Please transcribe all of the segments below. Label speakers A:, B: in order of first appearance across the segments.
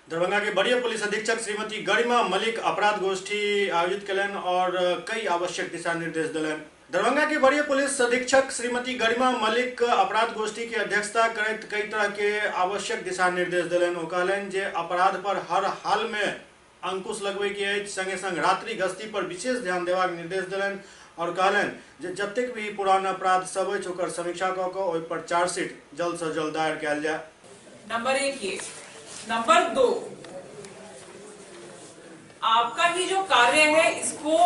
A: दरभंगा के वरीय पुलिस अधीक्षक श्रीमती गरिमा मलिक अपराध गोष्ठी आयोजित कलन और कई आवश्यक दिशा निर्देश दिलन। दरभंगा के वरीय पुलिस अधीक्षक श्रीमती गरिमा मलिक अपराध गोष्ठी की अध्यक्षता करत कई तरह के आवश्यक दिशा निर्देश दिलन। ओ कहलन जे अपराध पर हर हाल में अंकुश लगवे के संगे संग रात्रि गश्ती पर विशेष ध्यान देवाक निर्देश दिलन और कहलन जे जतेक भी पुरान अपराध सब ओकर समीक्षा क के ओइ पर चार्जशीट जल्द से जल्द दायर कैल जाए।
B: नंबर 1 ये। नंबर 2, आपका ही जो कार्य है इसको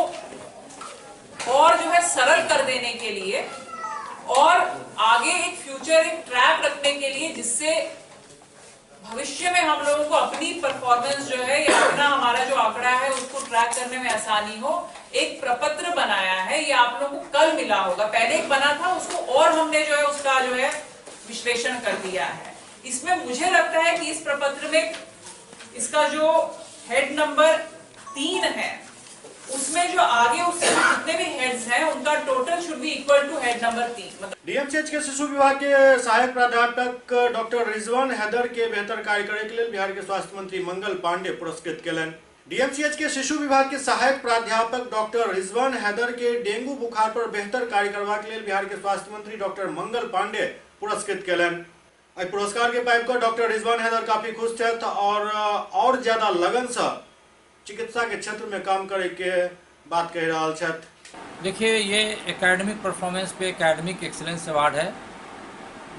B: और जो है सरल कर देने के लिए और आगे एक फ्यूचर एक ट्रैक रखने के लिए जिससे भविष्य में हम लोगों को अपनी परफॉर्मेंस जो है या अपना हमारा जो आंकड़ा है उसको ट्रैक करने में आसानी हो, एक प्रपत्र बनाया है। ये आप लोगों को कल मिला होगा, पहले एक बना था उसको और हमने जो है उसका जो है विश्लेषण कर दिया है। इसमें मुझे लगता है कि इस प्रपत्र में इसका जो हेड नंबर 3 है उसमें जो आगे उससे जितने भी हेड्स हैं उनका total should be equal to head number 3। मतलब
A: डीएमसीएच के शिशु विभाग के सहायक प्राध्यापक डॉक्टर रिजवान हैदर के बेहतर कार्य करे के लिए बिहार के स्वास्थ्य मंत्री मंगल पांडे पुरस्कृत केलन। डीएमसीएच के शिशु विभाग के सहायक प्राध्यापक डॉक्टर रिजवान हैदर के डेंगू बुखार पर बेहतर कार्य करवा के लिए बिहार के स्वास्थ्य मंत्री डॉक्टर मंगल पांडे पुरस्कृत केलन। पुरस्कार के पाइप कर डॉक्टर रिजवान हैदर काफी खुश थे और ज्यादा लगन से चिकित्सा के क्षेत्र में काम करे के बात कह रहा है।
C: देखिए, ये एकेडमिक परफॉर्मेंस पे एकेडमिक एक्सीलेंस अवार्ड है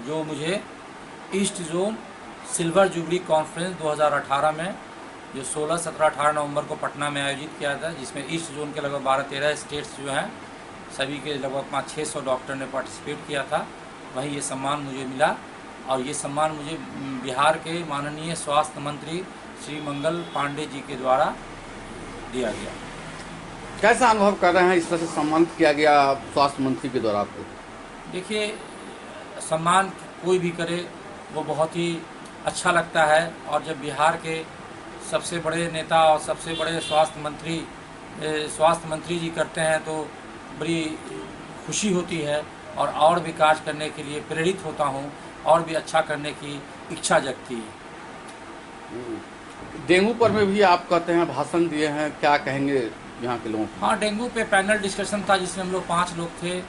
C: जो मुझे east zone silver jubilee conference 2018 में जो 16, 17, 18 नवंबर को पटना में आयोजित किया था, जिसमें ईस्ट जोन के लगभग 12-13 स्टेट्स जो हैं सभी के लगभग 500-600 डॉक्टर ने पार्टिसिपेट किया था। वहीं ये सम्मान मुझे मिला और ये सम्मान मुझे बिहार के माननीय स्वास्थ्य मंत्री श्री मंगल पांडे जी के द्वारा दिया गया।
D: कैसा अनुभव कर रहे हैं इस तरह से सम्मानित किया गया स्वास्थ्य मंत्री के द्वारा आपको?
C: देखिए, सम्मान कोई भी करे वो बहुत ही अच्छा लगता है और जब बिहार के सबसे बड़े नेता और सबसे बड़े स्वास्थ्य मंत्री जी करते हैं तो बड़ी खुशी होती है और विकास करने के लिए प्रेरित होता हूँ और भी अच्छा करने की इच्छा जगती है।
D: डेंगू पर में भी आप कहते हैं भाषण दिए हैं, क्या कहेंगे यहाँ के लोगों को?
C: हाँ, डेंगू पे पैनल डिस्कशन था जिसमें हम लोग 5 लोग थे,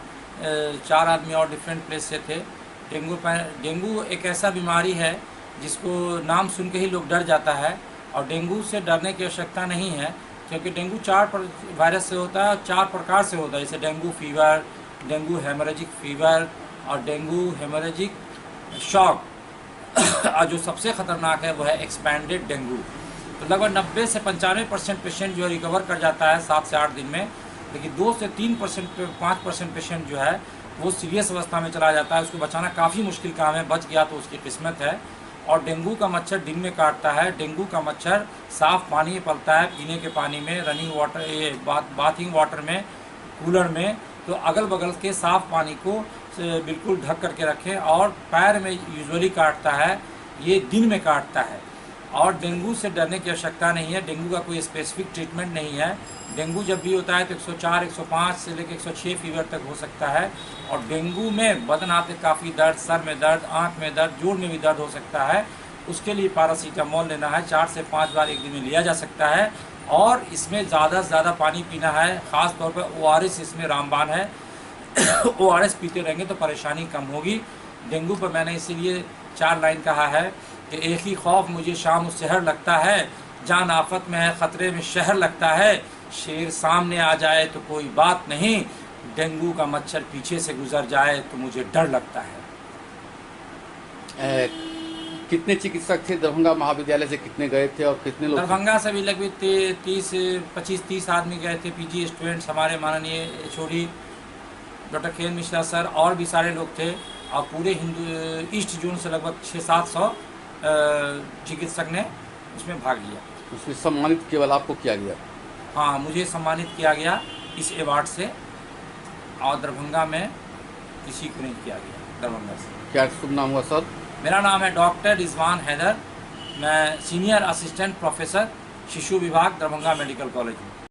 C: 4 आदमी और डिफरेंट प्लेस से थे। डेंगू एक ऐसा बीमारी है जिसको नाम सुन के ही लोग डर जाता है और डेंगू से डरने की आवश्यकता नहीं है क्योंकि डेंगू 4 वायरस से होता है और 4 प्रकार से होता है, जैसे dengue fever, dengue haemorrhagic fever और डेंगू हेमोरेजिक शॉक और जो सबसे खतरनाक है वो है एक्सपैंडेड डेंगू। तो लगभग 90 से 95% पेशेंट जो है रिकवर कर जाता है 7 से 8 दिन में, लेकिन 2 से 5% पेशेंट जो है वो सीरियस अवस्था में चला जाता है। उसको बचाना काफ़ी मुश्किल काम है, बच गया तो उसकी किस्मत है। और डेंगू का मच्छर दिन में काटता है। डेंगू का मच्छर साफ़ पानी में पलता है, पीने के पानी में, रनिंग वाटर, ये बाथिंग वाटर में, कूलर में। तो अगल बगल के साफ़ पानी को बिल्कुल ढक करके रखें और पैर में यूजुअली काटता है, ये दिन में काटता है और डेंगू से डरने की आवश्यकता नहीं है। डेंगू का कोई स्पेसिफिक ट्रीटमेंट नहीं है। डेंगू जब भी होता है तो 104, 105 से लेकर 106 फीवर तक हो सकता है और डेंगू में बदन आते काफ़ी दर्द, सर में दर्द, आँख में दर्द, जोड़ में भी दर्द हो सकता है। उसके लिए पैरासीटामोल लेना है, 4 से 5 बार एक दिन में लिया जा सकता है और इसमें ज़्यादा से ज़्यादा पानी पीना है। ख़ास तौर पर ORS इसमें रामबाण है। ORS पीते रहेंगे तो परेशानी कम होगी। डेंगू पर मैंने इसीलिए 4 लाइन कहा है कि एक ही खौफ मुझे शाम उस शहर लगता है, जान आफत में है खतरे में शहर लगता है, शेर सामने आ जाए तो कोई बात नहीं, डेंगू का मच्छर पीछे से गुजर जाए तो मुझे डर लगता है।
D: कितने चिकित्सक थे दरभंगा महाविद्यालय से, कितने गए थे और कितने लोग?
C: दरभंगा से भी लगभग 25-30 आदमी गए थे, PG स्टूडेंट्स, हमारे माननीय HOD doctor KN Mishra sir और भी सारे लोग थे और पूरे ईस्ट जोन से लगभग 600-700 चिकित्सक ने उसमें भाग लिया।
D: उसमें सम्मानित केवल आपको किया गया?
C: हाँ, मुझे सम्मानित किया गया इस अवार्ड से और दरभंगा में किसी को नहीं किया गया। दरभंगा से।
D: क्या शुभ नाम हुआ सर?
C: मेरा नाम है डॉक्टर रिजवान हैदर, मैं सीनियर असिस्टेंट प्रोफेसर शिशु विभाग दरभंगा मेडिकल कॉलेज हूँ।